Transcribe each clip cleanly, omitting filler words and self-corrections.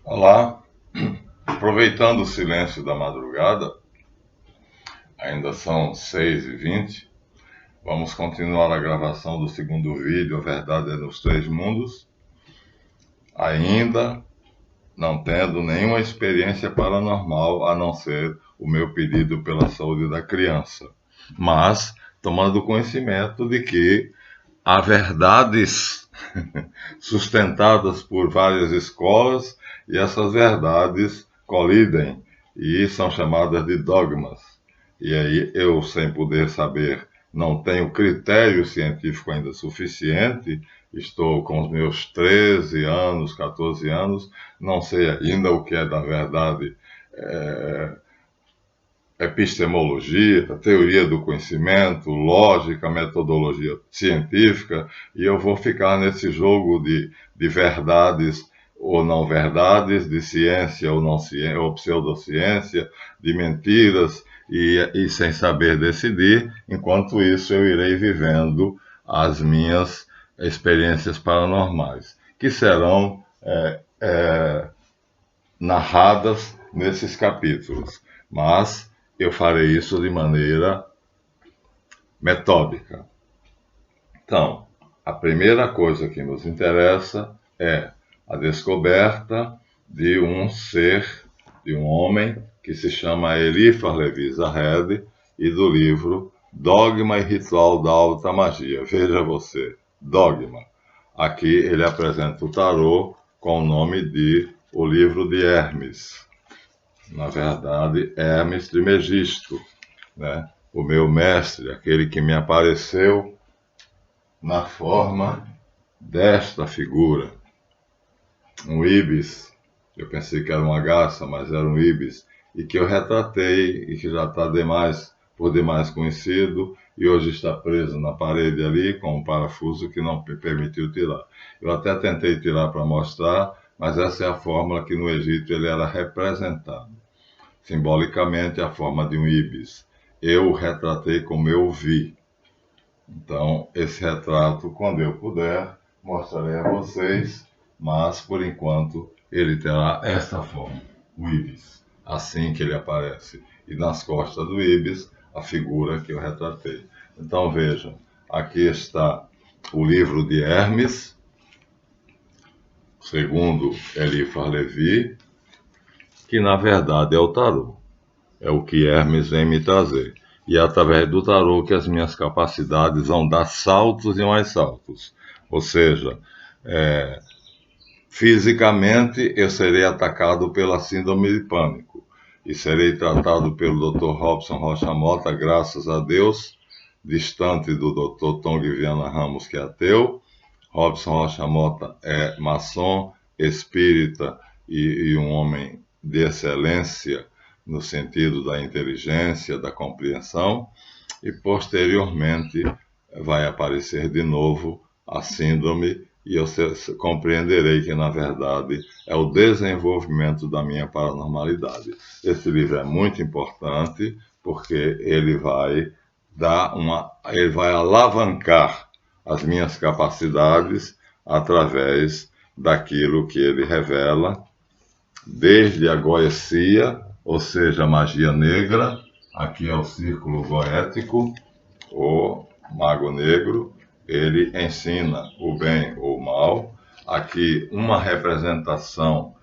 Olá, aproveitando o silêncio da madrugada, ainda são 6h20, vamos continuar a gravação do segundo vídeo, A Verdade é nos Três Mundos, ainda não tendo nenhuma experiência paranormal, a não ser o meu pedido pela saúde da criança, mas tomando conhecimento de que há verdades sustentadas por várias escolas e essas verdades colidem e são chamadas de dogmas. E aí eu, sem poder saber, não tenho critério científico ainda suficiente, estou com os meus 13 anos, 14 anos, não sei ainda o que é da verdade epistemologia, teoria do conhecimento, lógica, metodologia científica, e eu vou ficar nesse jogo de verdades ou não verdades, de ciência ou não ciência, ou pseudociência, de mentiras, e sem saber decidir. Enquanto isso, eu irei vivendo as minhas experiências paranormais, que serão narradas nesses capítulos, mas eu farei isso de maneira metódica. Então, a primeira coisa que nos interessa é a descoberta de um ser, de um homem, que se chama Eliphas Levi Zahed, e do livro Dogma e Ritual da Alta Magia. Veja você, Dogma. Aqui ele apresenta o tarô com o nome de O Livro de Hermes. Na verdade, Hermes Trismegisto, né? O meu mestre, aquele que me apareceu na forma desta figura, um ibis. Eu pensei que era uma garça, mas era um ibis, e que eu retratei e que já está por demais conhecido, e hoje está preso na parede ali com um parafuso que não permitiu tirar. Eu até tentei tirar para mostrar, mas essa é a fórmula que no Egito ele era representado. Simbolicamente a forma de um ibis. Eu o retratei como eu vi. Então, esse retrato, quando eu puder, mostrarei a vocês, mas por enquanto ele terá esta forma, o ibis, assim que ele aparece. E nas costas do ibis, a figura que eu retratei. Então vejam, aqui está o livro de Hermes, segundo Eliphas Levi, que na verdade é o tarô. É o que Hermes vem me trazer. E é através do tarô que as minhas capacidades vão dar saltos e mais saltos. Ou seja, fisicamente eu serei atacado pela síndrome de pânico. E serei tratado pelo Dr. Robson Rocha Mota, graças a Deus, distante do Dr. Tong Viana Ramos, que é ateu. Robson Rocha Mota é maçom, espírita e um homem de excelência no sentido da inteligência, da compreensão, e posteriormente vai aparecer de novo a síndrome e eu compreenderei que, na verdade, é o desenvolvimento da minha paranormalidade. Esse livro é muito importante porque ele vai alavancar as minhas capacidades através daquilo que ele revela, desde a goecia, ou seja, a magia negra. Aqui é o círculo goético, o mago negro, ele ensina o bem ou o mal. Aqui uma representação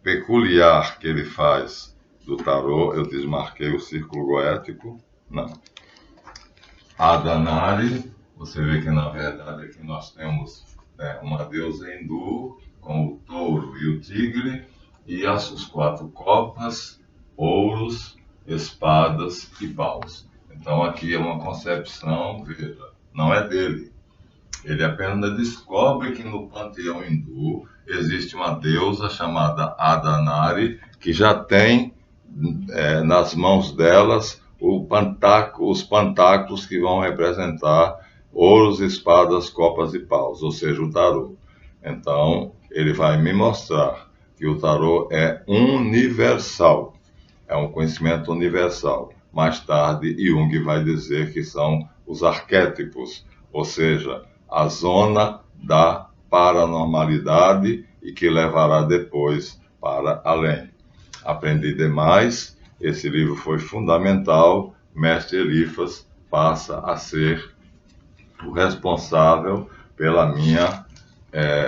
peculiar que ele faz do tarô, eu desmarquei o círculo goético, não. Adanari, você vê que na verdade aqui nós temos uma deusa hindu com o touro e o tigre, e os 4 copas, ouros, espadas e paus. Então aqui é uma concepção, veja, não é dele. Ele apenas descobre que no panteão hindu existe uma deusa chamada Adanari, que já tem nas mãos delas os pantáculos que vão representar ouros, espadas, copas e paus, ou seja, o tarô. Então, ele vai me mostrar que o tarô é universal, é um conhecimento universal. Mais tarde, Jung vai dizer que são os arquétipos, ou seja, a zona da paranormalidade e que levará depois para além. Aprendi demais, esse livro foi fundamental. Mestre Elifas passa a ser o responsável pela minha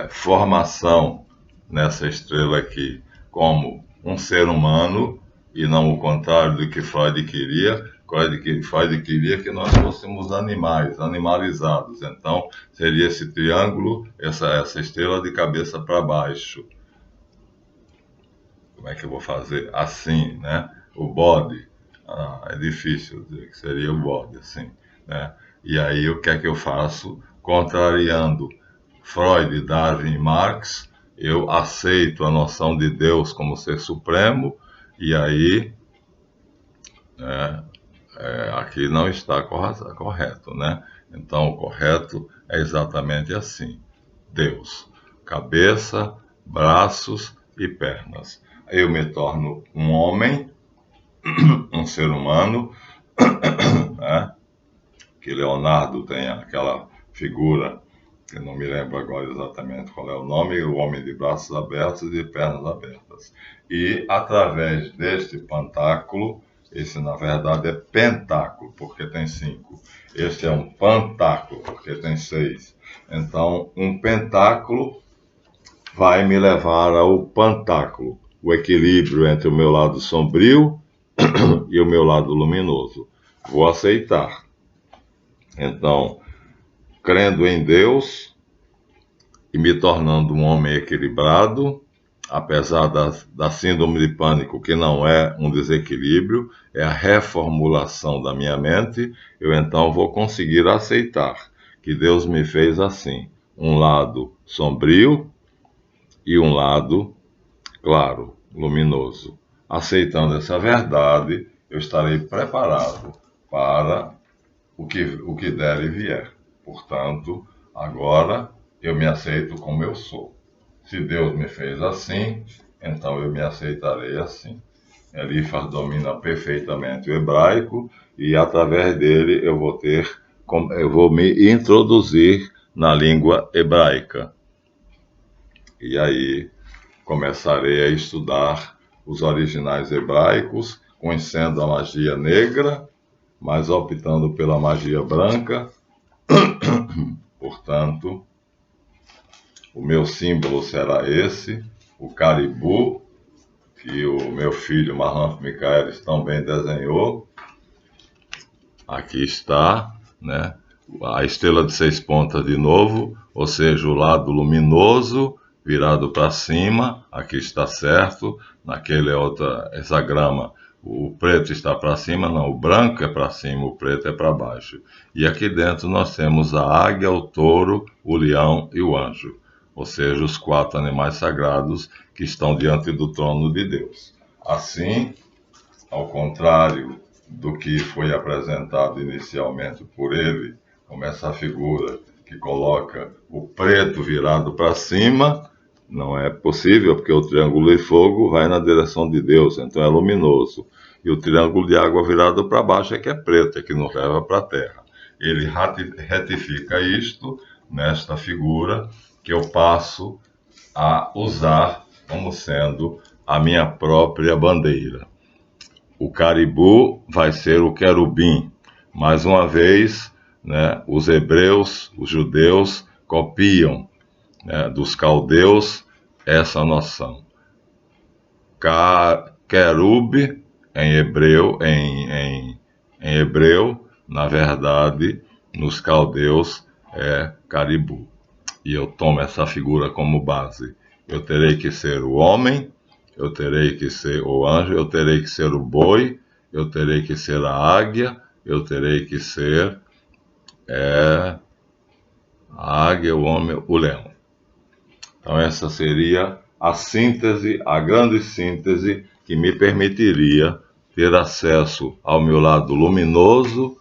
formação nessa estrela aqui, como um ser humano, e não o contrário do que Freud queria. Freud queria que nós fôssemos animais, animalizados. Então, seria esse triângulo, essa estrela de cabeça para baixo. Como é que eu vou fazer? Assim, né? O bode. É difícil dizer que seria o bode, assim, né? E aí, o que é que eu faço? Contrariando Freud, Darwin e Marx, eu aceito a noção de Deus como ser supremo, e aí, aqui não está correto, né? Então, o correto é exatamente assim: Deus, cabeça, braços e pernas. Eu me torno um homem, um ser humano, né? Que Leonardo tem aquela figura, que eu não me lembro agora exatamente qual é o nome, o homem de braços abertos e de pernas abertas. E através deste pantáculo, esse na verdade é pentáculo, porque tem 5. Este é um pantáculo, porque tem 6. Então, um pentáculo vai me levar ao pantáculo, o equilíbrio entre o meu lado sombrio e o meu lado luminoso. Vou aceitar. Então, crendo em Deus e me tornando um homem equilibrado, apesar da síndrome de pânico, que não é um desequilíbrio, é a reformulação da minha mente, eu então vou conseguir aceitar que Deus me fez assim, um lado sombrio e um lado claro, luminoso. Aceitando essa verdade, eu estarei preparado para o que der e vier. Portanto, agora eu me aceito como eu sou. Se Deus me fez assim, então eu me aceitarei assim. Elifas domina perfeitamente o hebraico e através dele eu vou me introduzir na língua hebraica. E aí começarei a estudar os originais hebraicos, conhecendo a magia negra, mas optando pela magia branca. Portanto, o meu símbolo será esse, o caribu, que o meu filho Marlan Michaelis também desenhou. Aqui está, né? A estrela de 6 pontas de novo, ou seja, o lado luminoso virado para cima. Aqui está certo, naquele outro hexagrama o preto está para cima, não, o branco é para cima, o preto é para baixo. E aqui dentro nós temos a águia, o touro, o leão e o anjo, ou seja, os 4 animais sagrados que estão diante do trono de Deus. Assim, ao contrário do que foi apresentado inicialmente por ele, como essa figura que coloca o preto virado para cima, não é possível, porque o triângulo de fogo vai na direção de Deus, então é luminoso. E o triângulo de água virado para baixo é que é preto, é que nos leva para a terra. Ele retifica isto nesta figura que eu passo a usar como sendo a minha própria bandeira. O caribu vai ser o querubim. Mais uma vez, né, os hebreus, os judeus, copiam, né, dos caldeus essa noção. Querub, em hebreu, na verdade, nos caldeus é caribu. E eu tomo essa figura como base. Eu terei que ser o homem, eu terei que ser o anjo, eu terei que ser o boi, eu terei que ser a águia, eu terei que ser a águia, o homem, o leão. Então essa seria a síntese, a grande síntese que me permitiria ter acesso ao meu lado luminoso,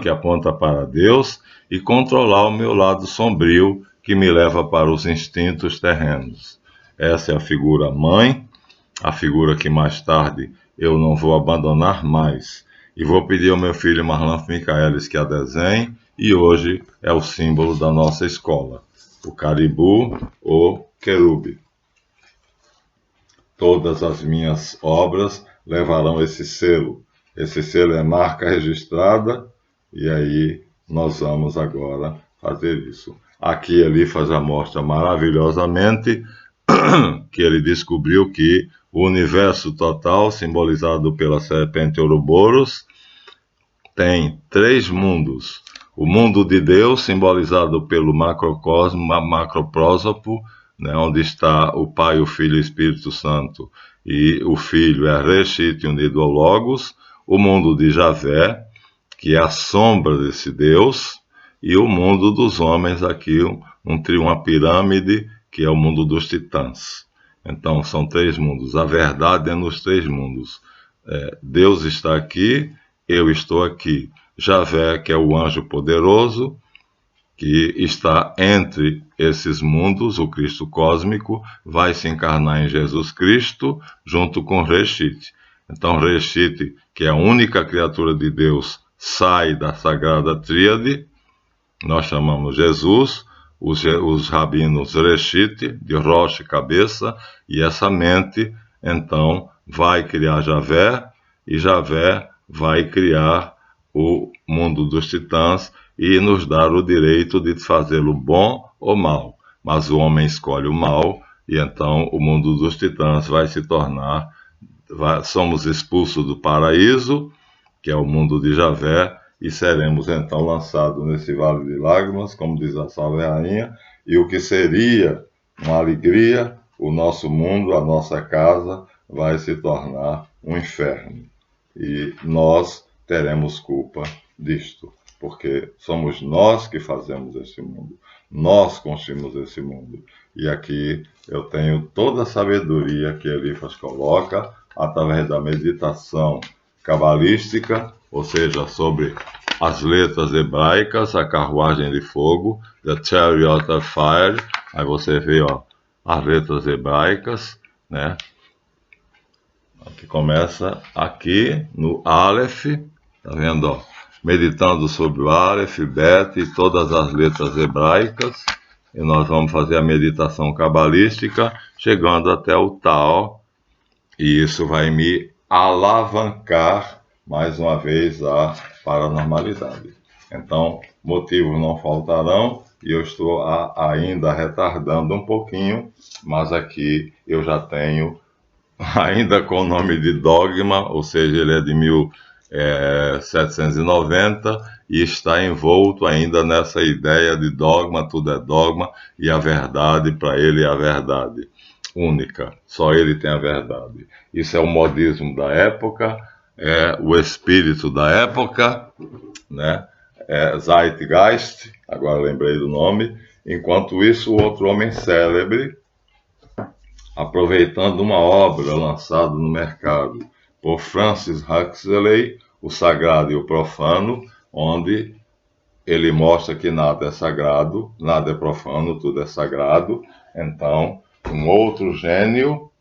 que aponta para Deus, e controlar o meu lado sombrio, que me leva para os instintos terrenos. Essa é a figura mãe, a figura que mais tarde eu não vou abandonar mais. E vou pedir ao meu filho Marlan Michaelis que a desenhe, e hoje é o símbolo da nossa escola, o caribu ou querube. todas as minhas obras levarão esse selo. Esse selo é marca registrada, e aí nós vamos agora fazer isso. Aqui Elifas já mostra maravilhosamente que ele descobriu que o universo total, simbolizado pela serpente Ouroboros, tem 3 mundos. O mundo de Deus, simbolizado pelo macrocosmo, macroprósopo, né, onde está o Pai, o Filho e o Espírito Santo, e o Filho é Reshit unido ao Logos. O mundo de Javé, que é a sombra desse Deus, e o mundo dos homens, aqui uma pirâmide, que é o mundo dos titãs. Então, são 3 mundos. A verdade é nos 3 mundos. Deus está aqui, eu estou aqui. Javé, que é o anjo poderoso, que está entre esses mundos, o Cristo cósmico, vai se encarnar em Jesus Cristo, junto com Reshit. Então, Reshit, que é a única criatura de Deus, sai da Sagrada Tríade, nós chamamos Jesus, os rabinos Reshit, de Rosh, cabeça, e essa mente, então, vai criar Javé, e Javé vai criar o mundo dos titãs e nos dar o direito de fazê-lo bom ou mal. Mas o homem escolhe o mal, e então o mundo dos titãs vai se tornar... somos expulsos do paraíso, que é o mundo de Javé, e seremos então lançados nesse vale de lágrimas, como diz a Salve Rainha, e o que seria uma alegria, o nosso mundo, a nossa casa, vai se tornar um inferno. E nós teremos culpa disto, porque somos nós que fazemos esse mundo, nós construímos esse mundo. E aqui eu tenho toda a sabedoria que Elifas coloca, através da meditação cabalística, ou seja, sobre as letras hebraicas, a carruagem de fogo, The Chariot of Fire. Aí você vê, ó, as letras hebraicas, né? Que começa aqui no Aleph, tá vendo, ó? Meditando sobre o Aleph, Bet e todas as letras hebraicas. E nós vamos fazer a meditação cabalística, chegando até o Tao, e isso vai me alavancar mais uma vez a paranormalidade. Então, motivos não faltarão, e eu estou ainda retardando um pouquinho, mas aqui eu já tenho, ainda com o nome de Dogma, ou seja, ele é de 1790, e está envolto ainda nessa ideia de dogma, tudo é dogma, e a verdade para ele é a verdade única, só ele tem a verdade. Isso é o modismo da época, é o espírito da época, né? Zeitgeist, agora lembrei do nome. Enquanto isso, o outro homem célebre, aproveitando uma obra lançada no mercado por Francis Huxley, O Sagrado e o Profano, onde ele mostra que nada é sagrado, nada é profano, tudo é sagrado. Então, um outro gênio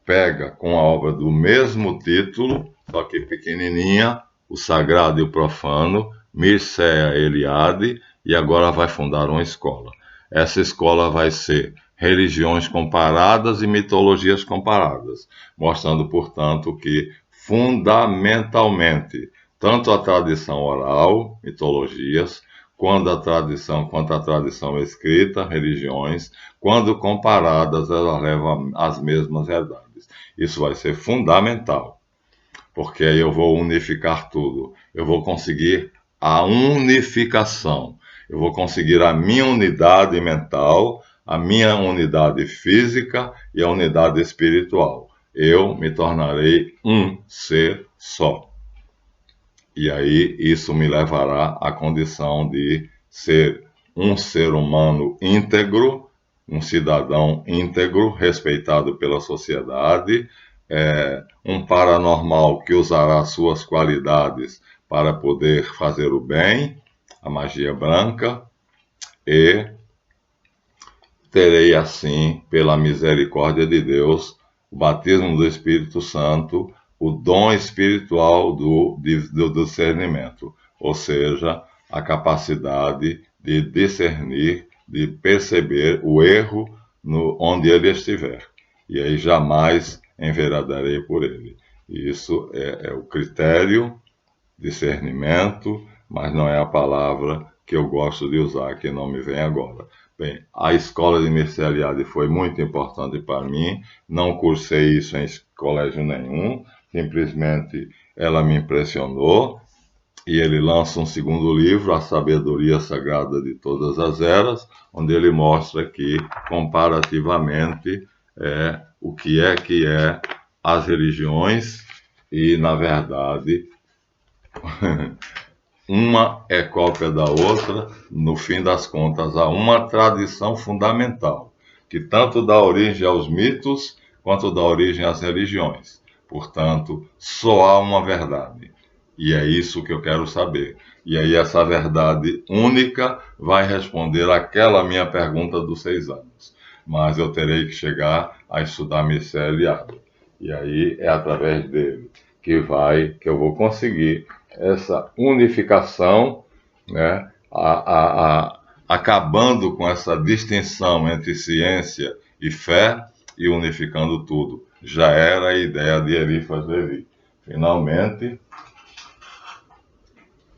pega com a obra do mesmo título, só que pequenininha, O Sagrado e o Profano, Mircea Eliade, e agora vai fundar uma escola. Essa escola vai ser religiões comparadas e mitologias comparadas, mostrando, portanto, que fundamentalmente, tanto a tradição oral, mitologias, quanto a tradição escrita, religiões, quando comparadas, elas levam as mesmas verdades. Isso vai ser fundamental, porque aí eu vou unificar tudo. Eu vou conseguir a unificação. Eu vou conseguir a minha unidade mental, a minha unidade física e a unidade espiritual. Eu me tornarei um ser só. E aí isso me levará à condição de ser um ser humano íntegro, um cidadão íntegro, respeitado pela sociedade, um paranormal que usará suas qualidades para poder fazer o bem, a magia branca, e terei assim, pela misericórdia de Deus, o batismo do Espírito Santo, o dom espiritual do discernimento, ou seja, a capacidade de discernir, de perceber o erro onde ele estiver. E aí jamais enveredarei por ele. E isso é o critério, discernimento, mas não é a palavra que eu gosto de usar, que não me vem agora. Bem, a escola de Mircea Eliade foi muito importante para mim, não cursei isso em colégio nenhum, simplesmente ela me impressionou, e ele lança um segundo livro, A Sabedoria Sagrada de Todas as Eras, onde ele mostra que, comparativamente, o que é as religiões, e, na verdade, uma é cópia da outra, no fim das contas, há uma tradição fundamental, que tanto dá origem aos mitos, quanto dá origem às religiões. Portanto, só há uma verdade. E é isso que eu quero saber. E aí essa verdade única vai responder àquela minha pergunta dos 6 anos. Mas eu terei que chegar a estudar Mircea Eliade. E aí é através dele que eu vou conseguir essa unificação, né, acabando com essa distinção entre ciência e fé e unificando tudo. Já era a ideia de Eliphas Levi. Finalmente,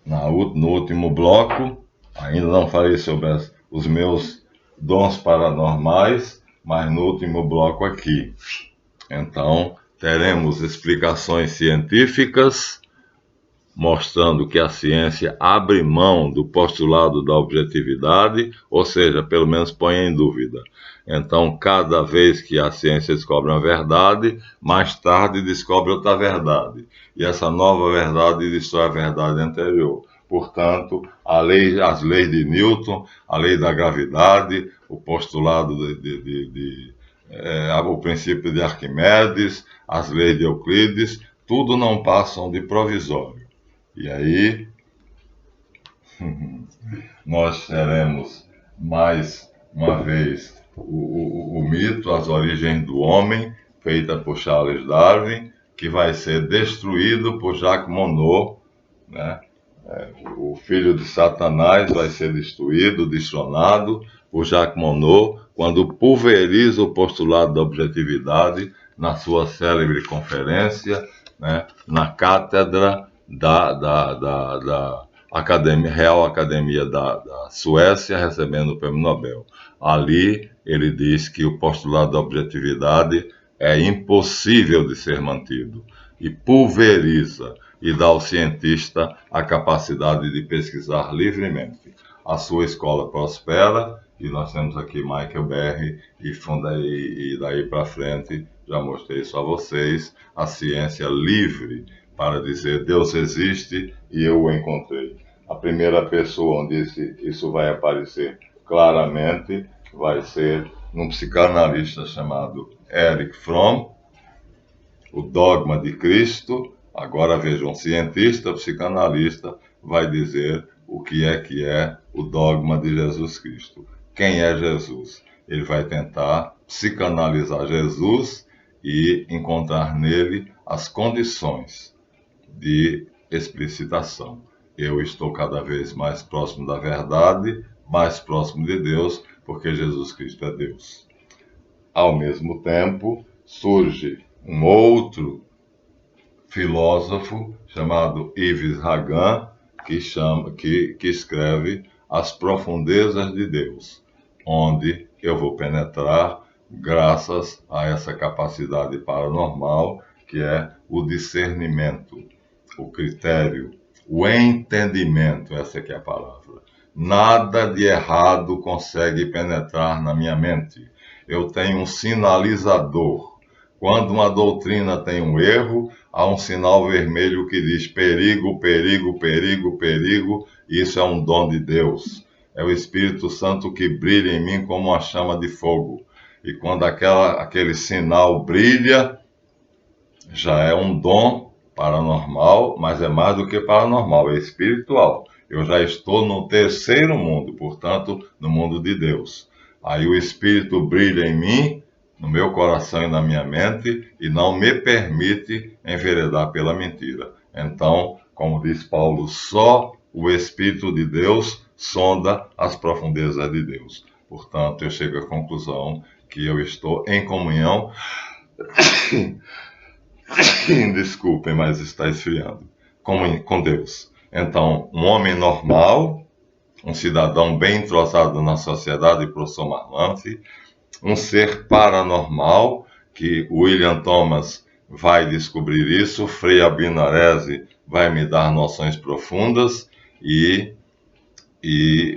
no último bloco, ainda não falei sobre os meus dons paranormais, mas no último bloco aqui. Então, teremos explicações científicas, mostrando que a ciência abre mão do postulado da objetividade, ou seja, pelo menos põe em dúvida. Então, cada vez que a ciência descobre uma verdade, mais tarde descobre outra verdade. E essa nova verdade destrói a verdade anterior. Portanto, as leis de Newton, a lei da gravidade, o postulado o princípio de Arquimedes, as leis de Euclides, tudo não passam de provisório. E aí, nós teremos mais uma vez o mito, as origens do homem, feita por Charles Darwin, que vai ser destruído por Jacques Monod, né? O filho de Satanás vai ser destruído, destronado por Jacques Monod, quando pulveriza o postulado da objetividade na sua célebre conferência, né, na cátedra da Real Academia da Suécia, recebendo o Prêmio Nobel. Ali ele diz que o postulado da objetividade é impossível de ser mantido e pulveriza e dá ao cientista a capacidade de pesquisar livremente. A sua escola prospera e nós temos aqui Michael Berry e daí para frente, já mostrei isso a vocês, a ciência livre para dizer Deus existe e eu o encontrei. A primeira pessoa onde isso vai aparecer claramente vai ser num psicanalista chamado Erich Fromm, O Dogma de Cristo. Agora vejam, um cientista, psicanalista, vai dizer o que é o dogma de Jesus Cristo. Quem é Jesus? Ele vai tentar psicanalizar Jesus e encontrar nele as condições de explicitação. Eu estou cada vez mais próximo da verdade, mais próximo de Deus, porque Jesus Cristo é Deus. Ao mesmo tempo, surge um outro filósofo chamado Yves Hagan, que escreve As Profundezas de Deus, onde eu vou penetrar graças a essa capacidade paranormal, que é o discernimento, o critério, o entendimento, essa que é a palavra. Nada de errado consegue penetrar na minha mente. Eu tenho um sinalizador. Quando uma doutrina tem um erro, há um sinal vermelho que diz perigo, perigo, perigo, perigo. Isso é um dom de Deus. É o Espírito Santo que brilha em mim como uma chama de fogo. E quando aquele sinal brilha, já é um dom paranormal, mas é mais do que paranormal, é espiritual. Eu já estou no terceiro mundo, portanto, no mundo de Deus. Aí o Espírito brilha em mim, no meu coração e na minha mente, e não me permite enveredar pela mentira. Então, como diz Paulo, só o Espírito de Deus sonda as profundezas de Deus. Portanto, eu chego à conclusão que eu estou em comunhão Desculpem, mas está esfriando. Com Deus. Então, um homem normal, um cidadão bem entrosado na sociedade, professor Marlante, um ser paranormal, que William Thomas vai descobrir isso, Frei Albino Arese vai me dar noções profundas, e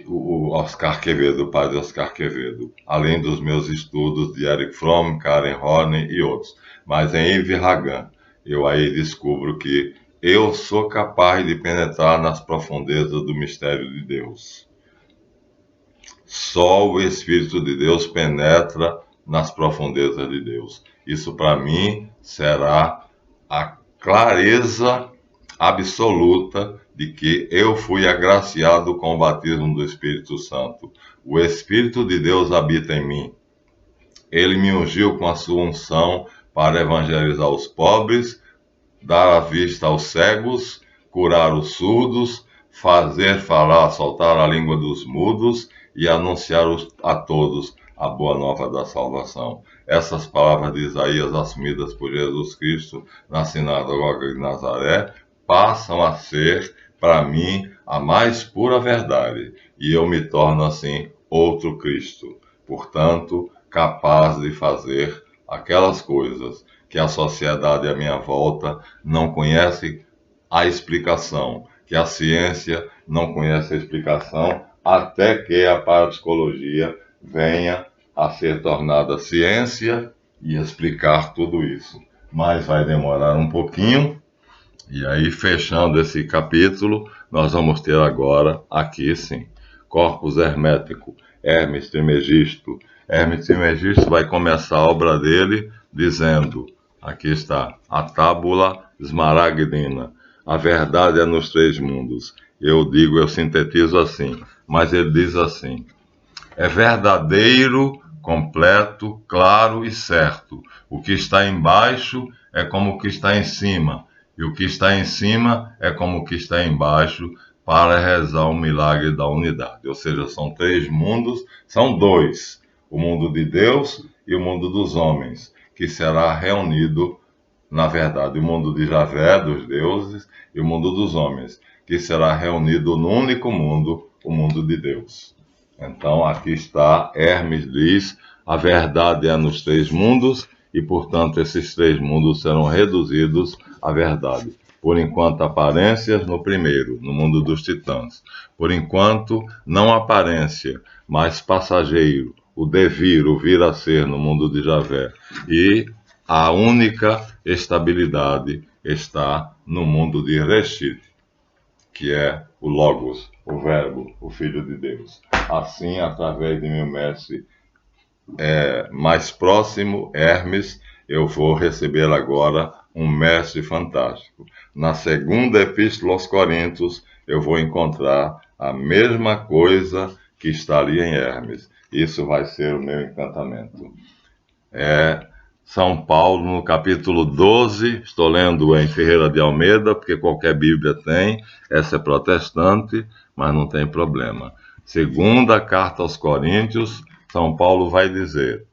o Oscar Quevedo, o padre Oscar Quevedo, além dos meus estudos de Eric Fromm, Karen Horney e outros. Mas em Yves Hagan, eu aí descubro que eu sou capaz de penetrar nas profundezas do mistério de Deus. Só o Espírito de Deus penetra nas profundezas de Deus. Isso para mim será a clareza absoluta de que eu fui agraciado com o batismo do Espírito Santo. O Espírito de Deus habita em mim. Ele me ungiu com a sua unção para evangelizar os pobres, dar a vista aos cegos, curar os surdos, fazer falar, soltar a língua dos mudos e anunciar a todos a boa nova da salvação. Essas palavras de Isaías assumidas por Jesus Cristo na sinagoga de Nazaré passam a ser, para mim, a mais pura verdade, e eu me torno assim outro Cristo, portanto, capaz de fazer aquelas coisas que a sociedade à minha volta não conhece a explicação, que a ciência não conhece a explicação, até que a parapsicologia venha a ser tornada ciência e explicar tudo isso. Mas vai demorar um pouquinho, e aí, fechando esse capítulo, nós vamos ter agora, aqui sim, Corpus Hermético, Hermes Trismegisto. Hermes Trismegisto vai começar a obra dele dizendo, aqui está, a tábula esmaragdina, a verdade é nos três mundos. Eu sintetizo assim, mas ele diz assim, é verdadeiro, completo, claro e certo. O que está embaixo é como o que está em cima, e o que está em cima é como o que está embaixo, para rezar o milagre da unidade. Ou seja, são três mundos, são dois, o mundo de Deus e o mundo dos homens, que será reunido, na verdade, o mundo de Javé, dos deuses, e o mundo dos homens, que será reunido no único mundo, o mundo de Deus. Então, aqui está, Hermes diz, a verdade é nos três mundos, e, portanto, esses três mundos serão reduzidos à verdade. Por enquanto, aparências no primeiro, no mundo dos titãs. Por enquanto, não aparência, mas passageiro, o devir, o vir a ser no mundo de Javé. E a única estabilidade está no mundo de Reshit, que é o Logos, o Verbo, o Filho de Deus. Assim, através de meu mestre mais próximo, Hermes, eu vou receber agora um mestre fantástico. Na segunda epístola aos Coríntios, eu vou encontrar a mesma coisa que estaria em Hermes. Isso vai ser o meu encantamento. São Paulo, no capítulo 12, estou lendo em Ferreira de Almeida, porque qualquer Bíblia tem, essa é protestante, mas não tem problema. Segunda carta aos Coríntios, São Paulo vai dizer,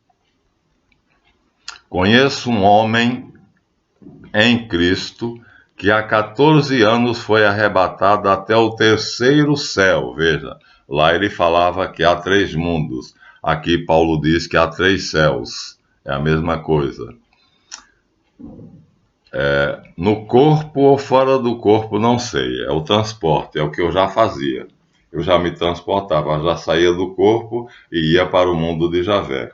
conheço um homem em Cristo que há 14 anos foi arrebatado até o terceiro céu. Veja, lá ele falava que há três mundos, aqui Paulo diz que há três céus. É a mesma coisa. No corpo ou fora do corpo, não sei. É o transporte, é o que eu já fazia. Eu já me transportava, já saía do corpo e ia para o mundo de Javé.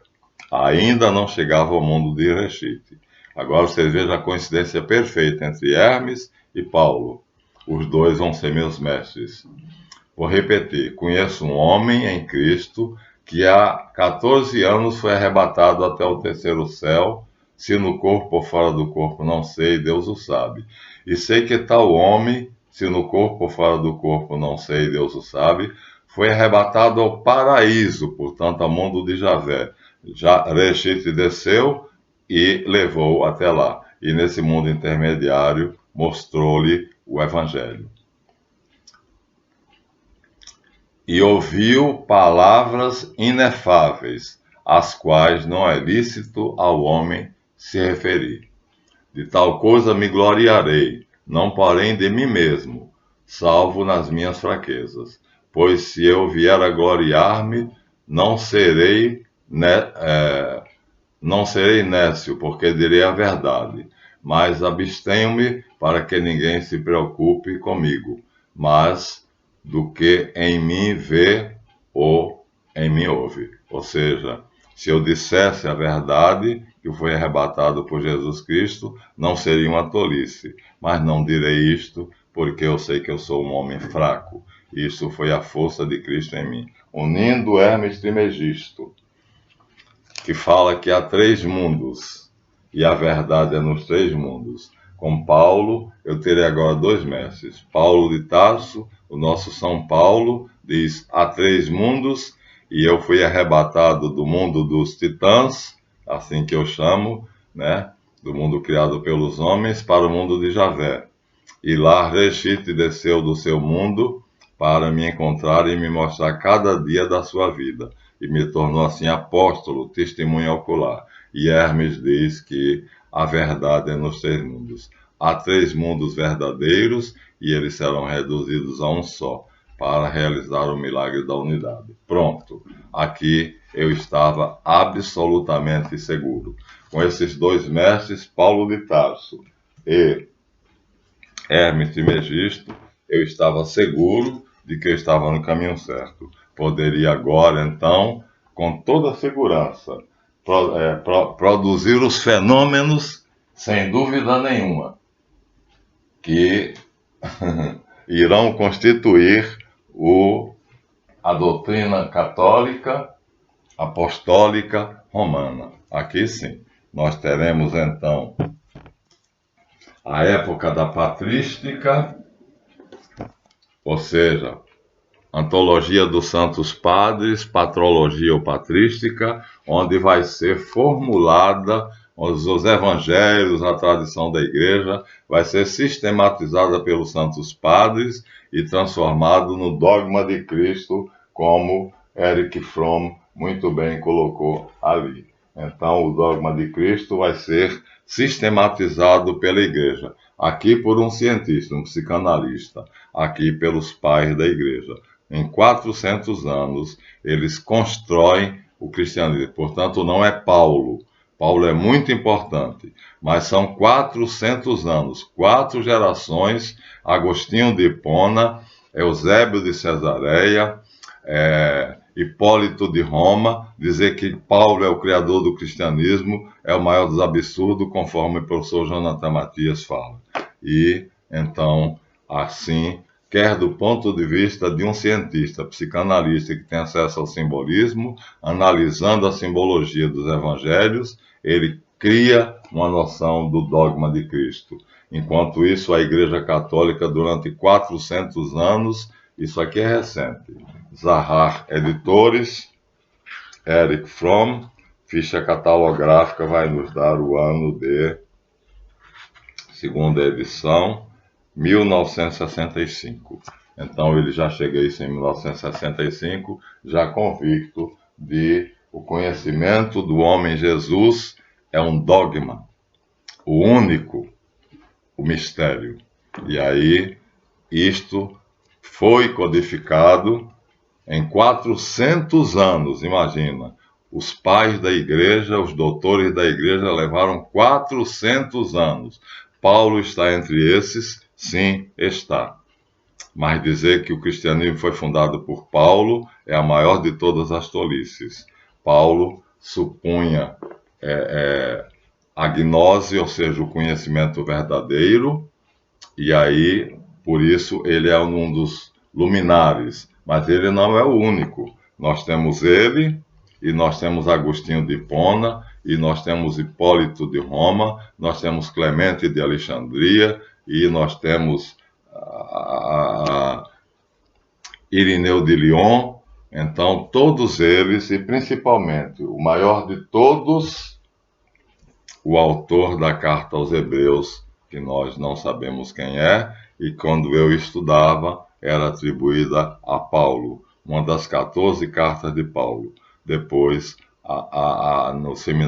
Ainda não chegava ao mundo de Reshit. Agora você veja a coincidência perfeita entre Hermes e Paulo. Os dois vão ser meus mestres. Vou repetir. Conheço um homem em Cristo que há 14 anos foi arrebatado até o terceiro céu, se no corpo ou fora do corpo, não sei, Deus o sabe. E sei que tal homem, se no corpo ou fora do corpo, não sei, Deus o sabe, foi arrebatado ao paraíso, portanto, ao mundo de Javé. Já Reshit desceu e levou até lá. E nesse mundo intermediário, mostrou-lhe o Evangelho. E ouviu palavras inefáveis, as quais não é lícito ao homem se referir. De tal coisa me gloriarei, não porém de mim mesmo, salvo nas minhas fraquezas. Pois se eu vier a gloriar-me, não serei, não serei nécio, porque direi a verdade. Mas abstenho-me para que ninguém se preocupe comigo, mas do que em mim vê ou em mim ouve. Ou seja, se eu dissesse a verdade, que foi arrebatado por Jesus Cristo, não seria uma tolice. Mas não direi isto, porque eu sei que eu sou um homem fraco. Isso foi a força de Cristo em mim. Unindo Hermes Trismegisto, que fala que há 3 mundos, e a verdade é nos 3 mundos. Com Paulo, eu terei agora 2 mestres. Paulo de Tarso, o nosso São Paulo, diz: há 3 mundos, e eu fui arrebatado do mundo dos titãs, assim que eu chamo, né? Do mundo criado pelos homens, para o mundo de Javé. E lá Reshit desceu do seu mundo para me encontrar e me mostrar cada dia da sua vida. E me tornou assim apóstolo, testemunha ocular. E Hermes diz que a verdade é nos 3 mundos. Há 3 mundos verdadeiros e eles serão reduzidos a um só, para realizar o milagre da unidade. Pronto. Aqui eu estava absolutamente seguro. Com esses 2 mestres, Paulo de Tarso e Hermes Trismegisto, eu estava seguro de que eu estava no caminho certo. Poderia agora, então, com toda segurança, produzir os fenômenos, sem dúvida nenhuma, que irão constituir a doutrina católica, apostólica, romana. Aqui sim, nós teremos então a época da patrística, ou seja, antologia dos santos padres, patrologia ou patrística, onde vai ser formulada os evangelhos, a tradição da igreja, vai ser sistematizada pelos santos padres e transformado no dogma de Cristo, como Erich Fromm muito bem colocou ali. Então, o dogma de Cristo vai ser sistematizado pela igreja. Aqui por um cientista, um psicanalista, aqui pelos pais da igreja. Em 400 anos, eles constroem o cristianismo. Portanto, não é Paulo. Paulo é muito importante, mas são 400 anos, 4 gerações, Agostinho de Hipona, Eusébio de Cesareia, Hipólito de Roma. Dizer que Paulo é o criador do cristianismo é o maior dos absurdos, conforme o professor Jonathan Matias fala. E, então, assim, quer do ponto de vista de um cientista, psicanalista que tem acesso ao simbolismo, analisando a simbologia dos evangelhos, ele cria uma noção do dogma de Cristo. Enquanto isso, a Igreja Católica, durante 400 anos, isso aqui é recente, Zahar Editores, Erich Fromm, ficha catalográfica vai nos dar o ano de segunda edição, 1965. Então ele já chega isso em 1965, já convicto de o conhecimento do homem Jesus é um dogma, o único, o mistério. E aí isto foi codificado em 400 anos, imagina. Os pais da igreja, os doutores da igreja levaram 400 anos. Paulo está entre esses? Sim, está. Mas dizer que o cristianismo foi fundado por Paulo é a maior de todas as tolices. Paulo supunha a gnose, ou seja, o conhecimento verdadeiro, e aí, por isso, ele é um dos luminares. Mas ele não é o único. Nós temos ele, e nós temos Agostinho de Hipona, e nós temos Hipólito de Roma, nós temos Clemente de Alexandria, e nós temos Irineu de Lyon. Então, todos eles, e principalmente o maior de todos, o autor da carta aos Hebreus, que nós não sabemos quem é, e quando eu estudava, era atribuída a Paulo, uma das 14 cartas de Paulo. Depois,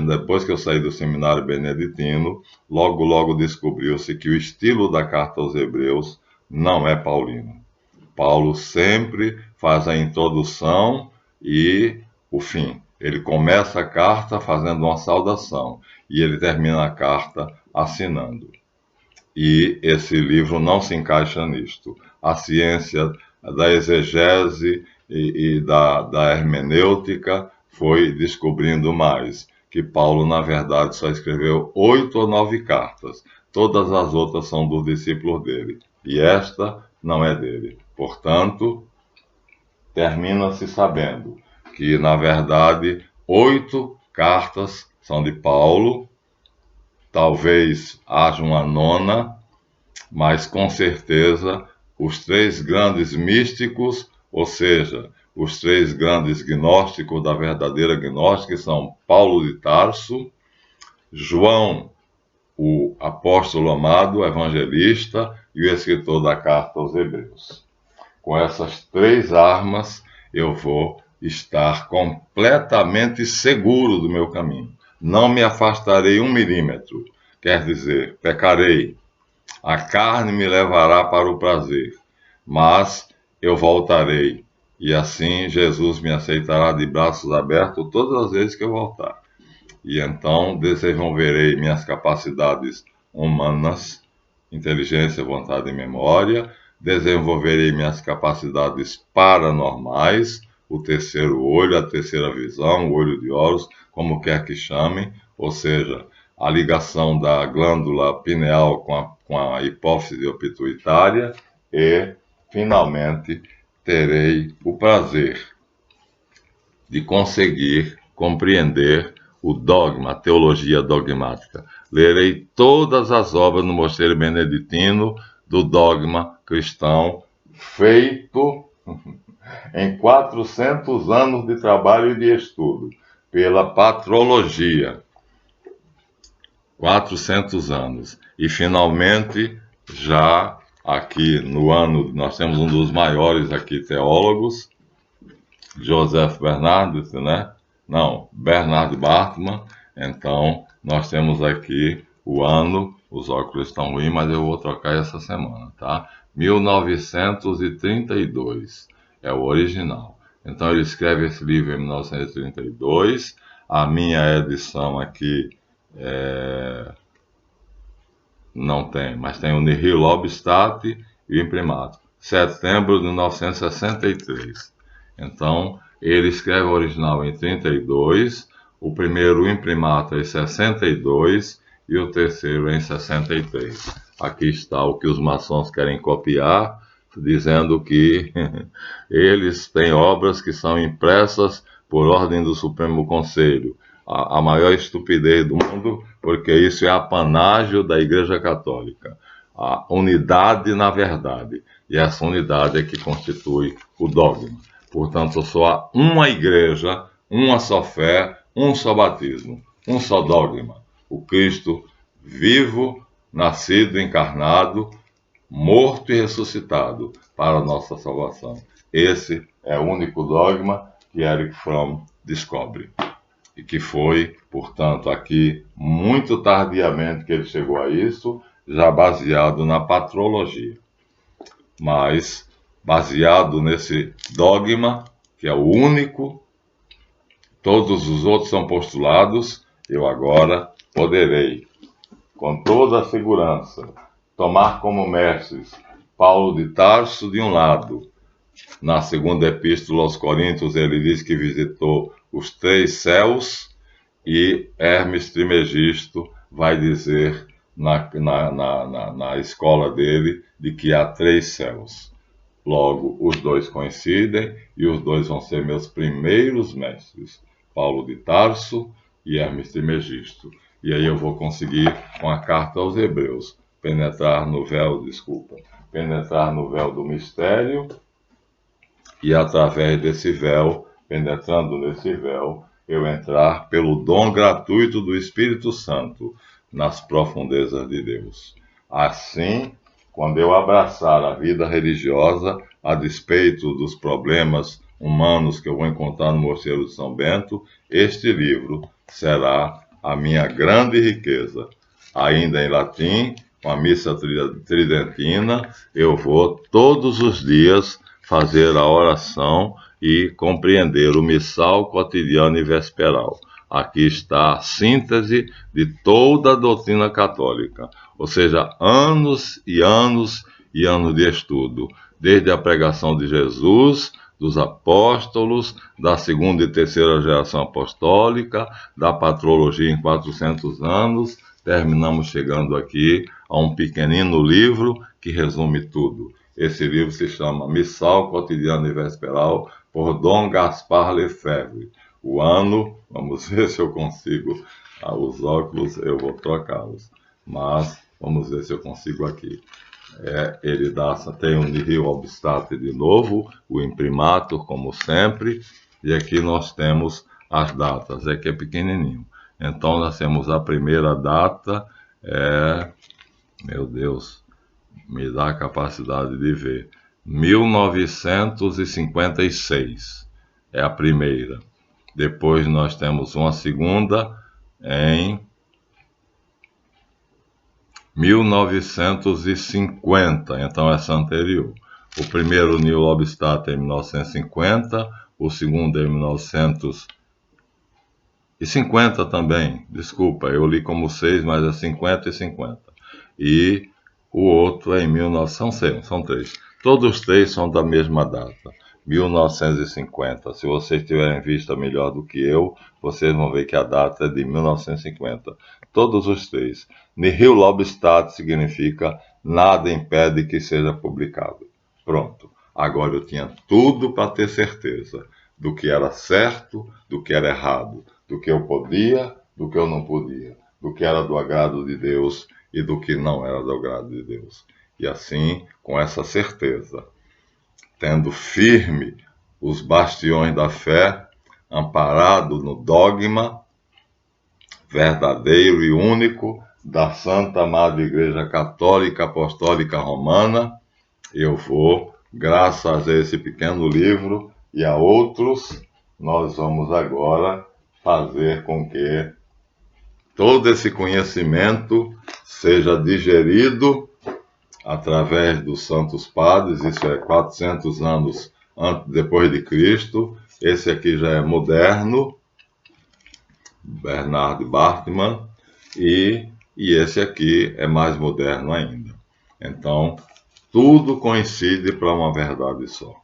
depois que eu saí do seminário beneditino, logo descobriu-se que o estilo da carta aos Hebreus não é paulino. Paulo sempre faz a introdução e o fim. Ele começa a carta fazendo uma saudação e ele termina a carta assinando. E esse livro não se encaixa nisto. A ciência da exegese e da hermenêutica foi descobrindo mais, que Paulo, na verdade, só escreveu 8 ou 9 cartas. Todas as outras são dos discípulos dele. E esta não é dele. Portanto, termina-se sabendo que, na verdade, 8 cartas são de Paulo, talvez haja uma nona, mas com certeza os 3 grandes místicos, ou seja, os 3 grandes gnósticos da verdadeira gnóstica, são Paulo de Tarso, João, o apóstolo amado, evangelista, e o escritor da carta aos Hebreus. Com essas 3 armas, eu vou estar completamente seguro do meu caminho. Não me afastarei 1 milímetro. Quer dizer, pecarei. A carne me levará para o prazer, mas eu voltarei. E assim Jesus me aceitará de braços abertos todas as vezes que eu voltar. E então desenvolverei minhas capacidades humanas, inteligência, vontade e memória, desenvolverei minhas capacidades paranormais, o terceiro olho, a terceira visão, o olho de Horus, como quer que chamem, ou seja, a ligação da glândula pineal com a hipófise pituitária e, finalmente, terei o prazer de conseguir compreender o dogma, a teologia dogmática. Lerei todas as obras no Mosteiro Beneditino do dogma cristão, feito em 400 anos de trabalho e de estudo, pela patrologia. 400 anos. E, finalmente, já aqui no ano, nós temos um dos maiores aqui teólogos, Joseph Bernard, né? Não, Bernard Bartman. Então, nós temos aqui o ano, os óculos estão ruins, mas eu vou trocar essa semana, tá? 1932 é o original. Então, ele escreve esse livro em 1932. A minha edição aqui não tem, mas tem o Nihil Obstat e o imprimato. Setembro de 1963. Então, ele escreve o original em 32, o primeiro imprimato em 62 e o terceiro em 63. Aqui está o que os maçons querem copiar, dizendo que eles têm obras que são impressas por ordem do Supremo Conselho. A maior estupidez do mundo, porque isso é apanágio da Igreja Católica. A unidade na verdade. E essa unidade é que constitui o dogma. Portanto, só há uma igreja, uma só fé, um só batismo, um só dogma. O Cristo vivo, nascido, encarnado, morto e ressuscitado para a nossa salvação. Esse é o único dogma que Erich Fromm descobre. E que foi, portanto, aqui, muito tardiamente que ele chegou a isso, já baseado na patrologia. Mas, baseado nesse dogma, que é o único, todos os outros são postulados, eu agora poderei, com toda a segurança, tomar como mestres Paulo de Tarso de um lado. Na segunda epístola aos Coríntios, ele diz que visitou os 3 céus, e Hermes Trismegisto vai dizer na escola dele de que há 3 céus. Logo, os 2 coincidem e os 2 vão ser meus primeiros mestres, Paulo de Tarso e Hermes Trismegisto. E aí eu vou conseguir, com a carta aos Hebreus, penetrar no véu do mistério, e através desse véu, penetrando nesse véu, eu entrar pelo dom gratuito do Espírito Santo nas profundezas de Deus. Assim, quando eu abraçar a vida religiosa, a despeito dos problemas humanos que eu vou encontrar no Mosteiro de São Bento, este livro será a minha grande riqueza. Ainda em latim, com a missa tridentina, eu vou todos os dias fazer a oração e compreender o missal cotidiano e vesperal. Aqui está a síntese de toda a doutrina católica, ou seja, anos e anos e anos de estudo, desde a pregação de Jesus, dos apóstolos, da segunda e terceira geração apostólica, da patrologia em 400 anos, terminamos chegando aqui a um pequenino livro que resume tudo. Esse livro se chama Missal Cotidiano e Vesperal, por Dom Gaspar Lefebvre. O ano, vamos ver se eu consigo, os óculos eu vou trocá-los, mas vamos ver se eu consigo aqui. Ele tem o Nihil Obstate de novo, o imprimatur, como sempre, e aqui nós temos as datas, que é pequenininho. Então, nós temos a primeira data, meu Deus, me dá a capacidade de ver, 1956, é a primeira. Depois nós temos uma segunda em 1950, então essa anterior. O primeiro Nihil Obstate é em 1950, o segundo é em 1950 também, desculpa, eu li como 6, mas é 50 e 50. E o outro é em 1900, são 3. Todos os 3 são da mesma data, 1950. Se vocês tiverem vista melhor do que eu, vocês vão ver que a data é de 1950. Todos os 3. Nihil Obstate significa nada impede que seja publicado. Pronto. Agora eu tinha tudo para ter certeza do que era certo, do que era errado, do que eu podia, do que eu não podia, do que era do agrado de Deus e do que não era do agrado de Deus. E assim, com essa certeza, tendo firme os bastiões da fé, amparado no dogma verdadeiro e único da Santa Madre Igreja Católica Apostólica Romana, eu vou, graças a esse pequeno livro e a outros, nós vamos agora fazer com que todo esse conhecimento seja digerido através dos santos padres. Isso é 400 anos depois de Cristo. Esse aqui já é moderno, Bernard Bartmann, e esse aqui é mais moderno ainda. Então, tudo coincide para uma verdade só.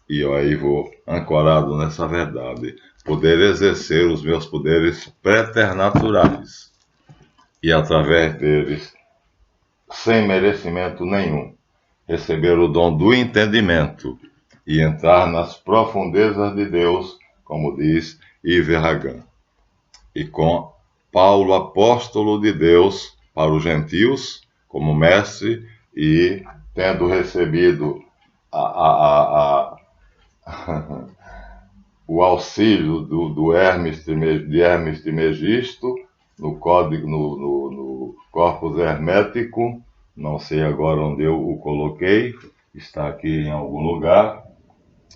E eu aí vou, ancorado nessa verdade, poder exercer os meus poderes preternaturais. E através deles, sem merecimento nenhum, receber o dom do entendimento e entrar nas profundezas de Deus, como diz Yves Ragan. E com Paulo, apóstolo de Deus para os gentios, como mestre, e tendo recebido o auxílio de Hermes Trismegisto no código, no Corpus Hermético, não sei agora onde eu o coloquei, está aqui em algum lugar.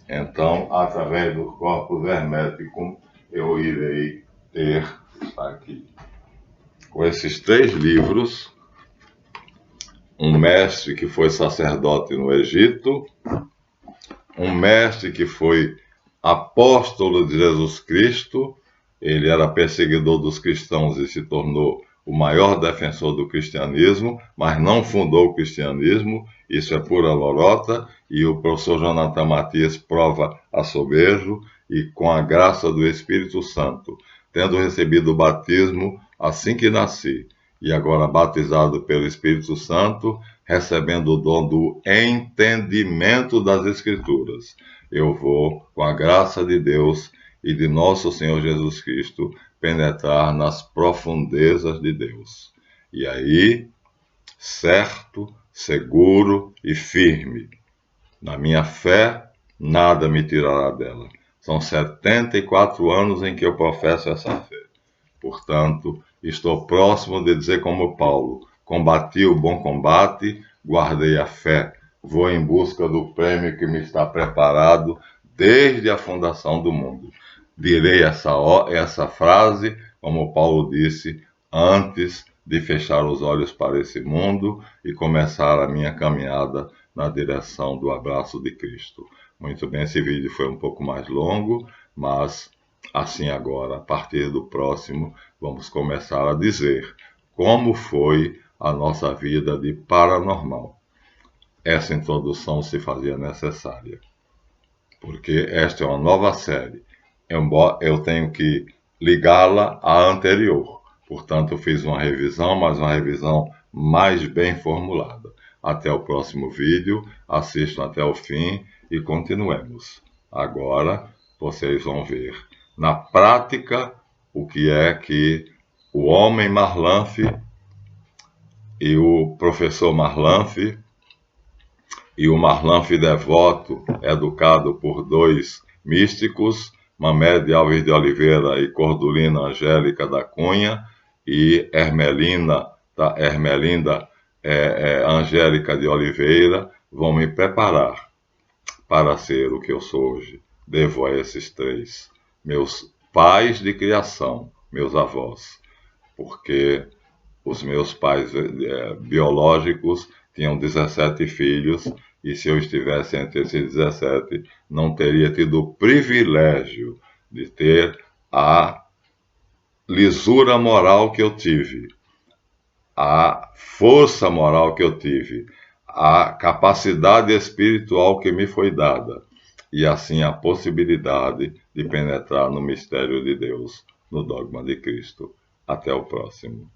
Então, através do Corpus Hermético, eu irei ter, está aqui, com esses 3 livros, um mestre que foi sacerdote no Egito, um mestre que foi apóstolo de Jesus Cristo, ele era perseguidor dos cristãos e se tornou o maior defensor do cristianismo, mas não fundou o cristianismo, isso é pura lorota, e o professor Jonathan Matias prova a soberjo, e com a graça do Espírito Santo, tendo recebido o batismo assim que nasci, e agora batizado pelo Espírito Santo, recebendo o dom do entendimento das Escrituras, eu vou, com a graça de Deus e de nosso Senhor Jesus Cristo, penetrar nas profundezas de Deus. E aí, certo, seguro e firme, na minha fé, nada me tirará dela. São 74 anos em que eu professo essa fé. Portanto, estou próximo de dizer como Paulo: combati o bom combate, guardei a fé, vou em busca do prêmio que me está preparado desde a fundação do mundo. direi essa frase, como Paulo disse, antes de fechar os olhos para esse mundo e começar a minha caminhada na direção do abraço de Cristo. Muito bem, esse vídeo foi um pouco mais longo, mas assim agora, a partir do próximo, vamos começar a dizer como foi a nossa vida de paranormal. Essa introdução se fazia necessária, porque esta é uma nova série. Eu tenho que ligá-la à anterior. Portanto, eu fiz uma revisão, mas uma revisão mais bem formulada. Até o próximo vídeo, assistam até o fim e continuemos. Agora, vocês vão ver, na prática, o que é que o homem Marlanf e o professor Marlanf e o Marlanf devoto, educado por dois místicos, Mamed Alves de Oliveira e Cordulina Angélica da Cunha, e Ermelinda Angélica de Oliveira, vão me preparar para ser o que eu sou hoje. Devo a esses três, meus pais de criação, meus avós, porque os meus pais biológicos tinham 17 filhos, e se eu estivesse entre esses 17, não teria tido o privilégio de ter a lisura moral que eu tive, a força moral que eu tive, a capacidade espiritual que me foi dada, e assim a possibilidade de penetrar no mistério de Deus, no dogma de Cristo. Até o próximo.